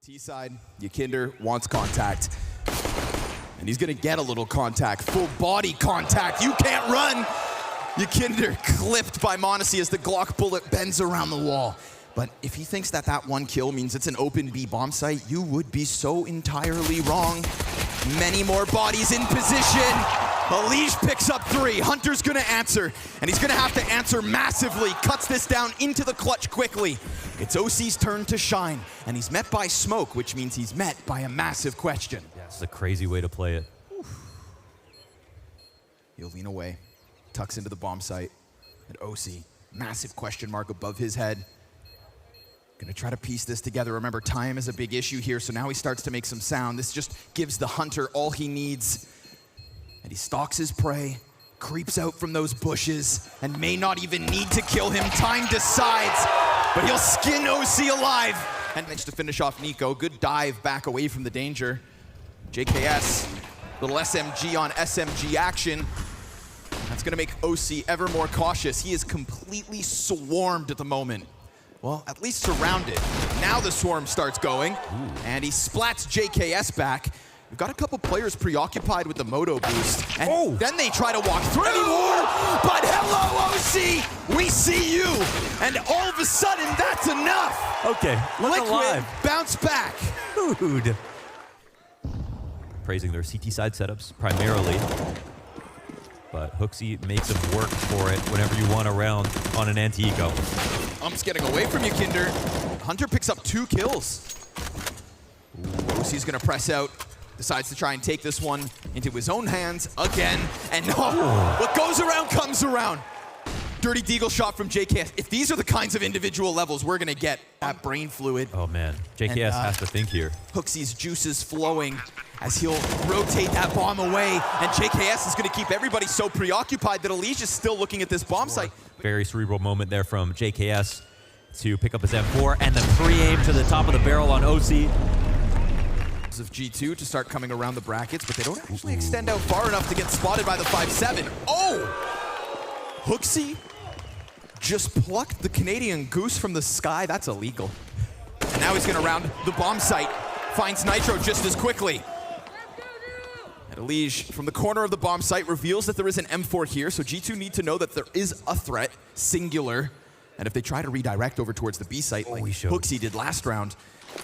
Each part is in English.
T side, Ykinder wants contact. And he's gonna get a little contact, full body contact. You can't run! Ykinder clipped by m0NESY as the Glock bullet bends around the wall. But if he thinks that that one kill means it's an open B bomb site, you would be so entirely wrong. Many more bodies in position. Elige picks up 3. Hunter's gonna answer, and he's gonna have to answer massively. Cuts this down into the clutch quickly. It's OC's turn to shine, and he's met by smoke, which means he's met by a massive question. Yeah, it's a crazy way to play it. He'll lean away, tucks into the bomb site, and OC, massive question mark above his head. Gonna try to piece this together. Remember, time is a big issue here, so now he starts to make some sound. This just gives the Hunter all he needs. And he stalks his prey, creeps out from those bushes, and may not even need to kill him. Time decides, but he'll skin OC alive. And managed to finish off niko. Good dive back away from the danger. JKS, little SMG on SMG action. That's gonna make OC ever more cautious. He is completely swarmed at the moment. Well, at least surrounded. Now the swarm starts going, and he splats JKS back. We've got a couple players preoccupied with the moto boost, and then they try to walk through. But hello, OC, we see you, and all of a sudden, that's enough. Okay, look Liquid, alive. bounce back. Dude. Praising their CT side setups primarily, but hoxi makes him work for it whenever you want a round on an anti-eco. Ump's getting away from Ykinder. Hunter picks up 2 kills. OC's gonna press out. Decides to try and take this one into his own hands again. And what goes around comes around. Dirty deagle shot from JKS. If these are the kinds of individual levels we're gonna get at brain fluid. Oh man, JKS has to think here. hoxy's juices flowing as he'll rotate that bomb away. And JKS is gonna keep everybody so preoccupied that Elige is still looking at this bomb site. Very cerebral moment there from JKS to pick up his M4 and the pre-aim to the top of the barrel on OC. Of G2 to start coming around the brackets, but they don't actually extend out far enough to get spotted by the 5-7. Oh! hoxy just plucked the Canadian goose from the sky. That's illegal. And now he's gonna round the bomb site. Finds Nitro just as quickly. And Elige, from the corner of the bomb site, reveals that there is an M4 here, so G2 need to know that there is a threat, singular. And if they try to redirect over towards the B site, like hoxy did last round,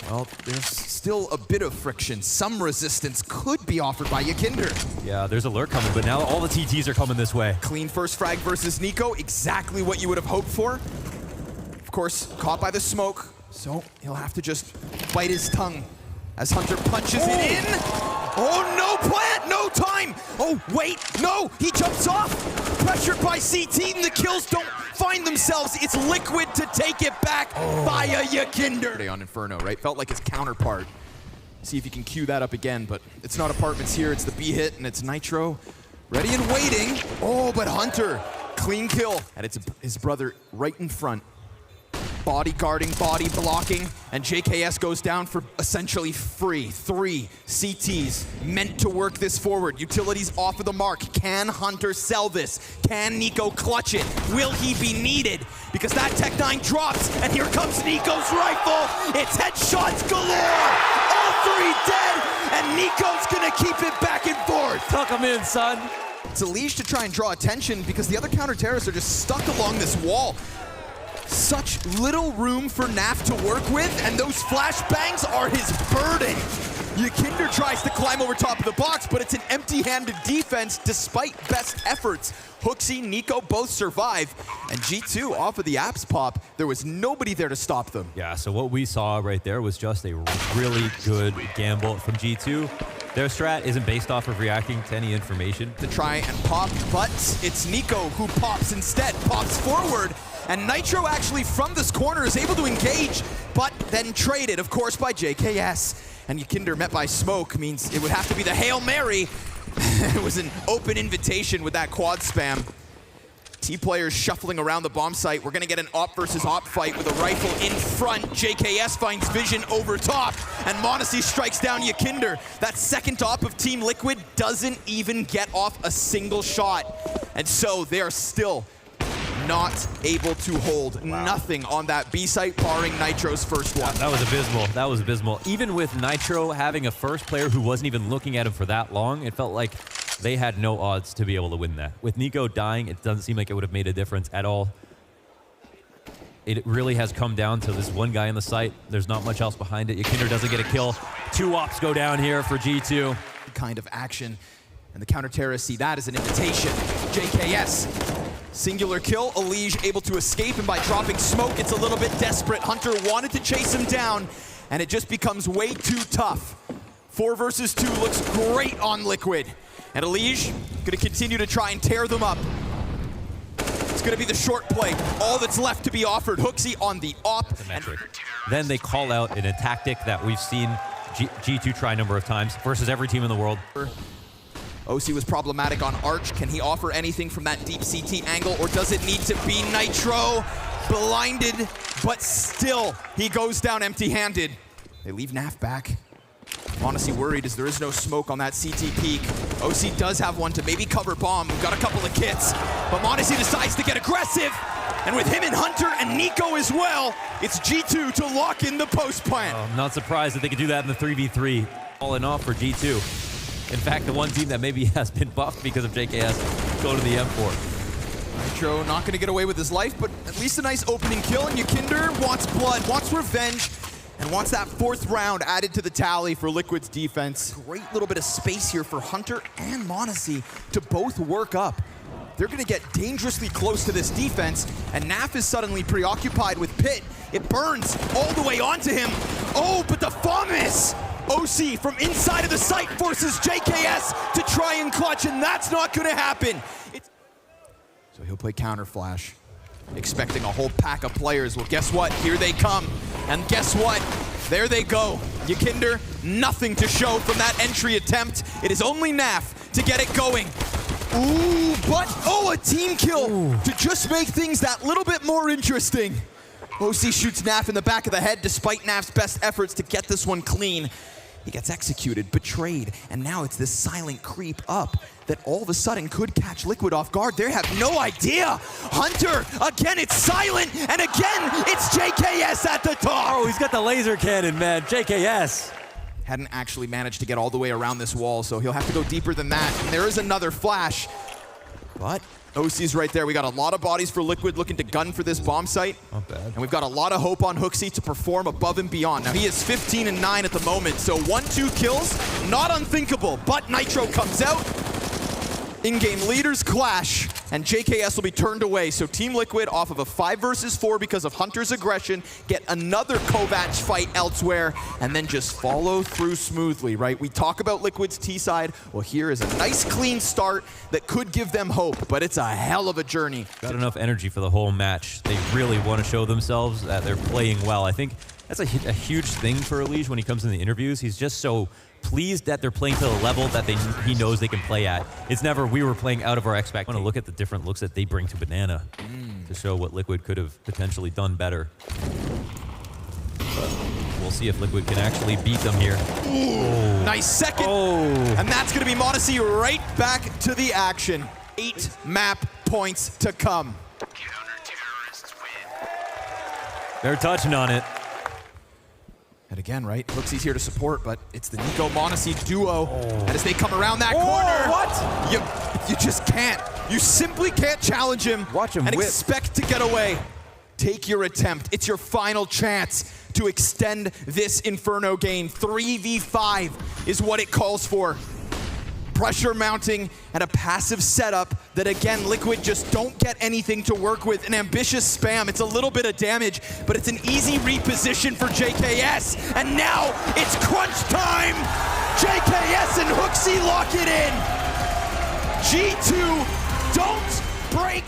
well, there's still a bit of friction. Some resistance could be offered by Ykinder. Yeah, there's a lurk coming, but now all the TTs are coming this way. Clean first frag versus niko, exactly what you would have hoped for. Of course, caught by the smoke, so he'll have to just bite his tongue as Hunter punches it in. Oh, no plant, no time. Oh, wait, no, he jumps off. Pressured by CT, and the kills don't find themselves. It's Liquid to take it back via Ykinder. On Inferno, right? Felt like his counterpart. See if you can cue that up again, but it's not apartments here. It's the B hit, and it's Nitro. Ready and waiting. Oh, but Hunter, clean kill. And it's his brother right in front. Body guarding, body blocking, and JKS goes down for essentially free. 3 CTs meant to work this forward. Utilities off of the mark. Can Hunter sell this? Can niko clutch it? Will he be needed? Because that Tech-9 drops, and here comes niko's rifle. It's headshots galore. All 3 dead, and niko's gonna keep it back and forth. Tuck him in, son. It's Elige to try and draw attention because the other counter-terrorists are just stuck along this wall. Such little room for NaV to work with, and those flashbangs are his burden. Ykinder tries to climb over top of the box, but it's an empty-handed defense despite best efforts. hoxy, niko both survive, and G2 off of the apps pop, there was nobody there to stop them. Yeah, so what we saw right there was just a really good gamble from G2. Their strat isn't based off of reacting to any information. To try and pop, but it's niko who pops instead, pops forward, and Nitro actually from this corner is able to engage, but then traded, of course, by JKS. And Ykinder met by smoke means it would have to be the Hail Mary. It was an open invitation with that quad spam. T players shuffling around the bomb site. We're gonna get an op versus op fight with a rifle in front. JKS finds vision over top, and m0NESY strikes down Ykinder. That second op of Team Liquid doesn't even get off a single shot. And so they are still not able to hold nothing on that B site, barring Nitro's first one. That was abysmal. That was abysmal. Even with Nitro having a first player who wasn't even looking at him for that long, it felt like they had no odds to be able to win that. With niko dying, it doesn't seem like it would have made a difference at all. It really has come down to this one guy in the site. There's not much else behind it. Yakinder doesn't get a kill. 2 ops go down here for G2. Kind of action. And the counter-terrorists see that as an invitation. JKS, singular kill. Elige able to escape, and by dropping smoke, it's a little bit desperate. Hunter wanted to chase him down, and it just becomes way too tough. 4 versus 2 looks great on Liquid. And Elige gonna continue to try and tear them up. It's gonna be the short play. All that's left to be offered. Hooksy on the op. Then they call out in a tactic that we've seen G2 try a number of times versus every team in the world. OC was problematic on Arch. Can he offer anything from that deep CT angle, or does it need to be Nitro? Blinded, but still, he goes down empty-handed. They leave Naf back. Honestly worried as there is no smoke on that CT peak. OC does have one to maybe cover bomb. We've got a couple of kits, but Mondesi decides to get aggressive. And with him and Hunter and niko as well, it's G2 to lock in the post plant. I'm not surprised that they could do that in the 3v3. All in all for G2. In fact, the one team that maybe has been buffed because of JKS go to the M4. Nitro not going to get away with his life, but at least a nice opening kill. And Yakinder wants blood, wants revenge, and wants that 4th round added to the tally for Liquid's defense. Great little bit of space here for Hunter and Mondesi to both work up. They're going to get dangerously close to this defense, and Naf is suddenly preoccupied with Pit. It burns all the way onto him. Oh, but the FAMIS! OC from inside of the site forces JKS to try and clutch, and that's not going to happen. So he'll play counter flash, expecting a whole pack of players. Well, guess what? Here they come. And guess what? There they go. Yakinder, nothing to show from that entry attempt. It is only Naf to get it going. Ooh, but, oh, a team kill to just make things that little bit more interesting. OC shoots Naf in the back of the head despite Naf's best efforts to get this one clean. He gets executed, betrayed, and now it's this silent creep up that all of a sudden could catch Liquid off guard. They have no idea. Hunter, again, it's silent, and again, it's JKS at the top. Oh, he's got the laser cannon, man. JKS. Hadn't actually managed to get all the way around this wall, so he'll have to go deeper than that. And there is another flash, but OC's right there. We got a lot of bodies for Liquid looking to gun for this bomb site. Not bad. And we've got a lot of hope on Hooksy to perform above and beyond. Now he is 15-9 at the moment, so 1-2 kills, not unthinkable, but Nitro comes out. In-game leaders clash, and JKS will be turned away. So Team Liquid, off of a 5 versus 4 because of Hunter's aggression, get another Kovac fight elsewhere, and then just follow through smoothly, right? We talk about Liquid's T-side. Well, here is a nice clean start that could give them hope, but it's a hell of a journey. Got enough energy for the whole match. They really want to show themselves that they're playing well. I think that's a huge thing for Elige when he comes in the interviews. He's just so pleased that they're playing to the level that he knows they can play at. It's never we were playing out of our expectations. I want to look at the different looks that they bring to Banana to show what Liquid could have potentially done better. But we'll see if Liquid can actually beat them here. Ooh, nice second. And that's going to be Mondesi right back to the action. 8 map points to come. They're touching on it. And again, right, Hooksy's here to support, but it's the niko-Mondesi duo. And as they come around that corner, what? You just can't. You simply can't challenge him. Watch him and whip. Expect to get away. Take your attempt. It's your final chance to extend this Inferno game. 3v5 is what it calls for. Pressure mounting and a passive setup that, again, Liquid just don't get anything to work with. An ambitious spam. It's a little bit of damage, but it's an easy reposition for JKS. And now it's crunch time. JKS and Hooksy lock it in. G2 don't break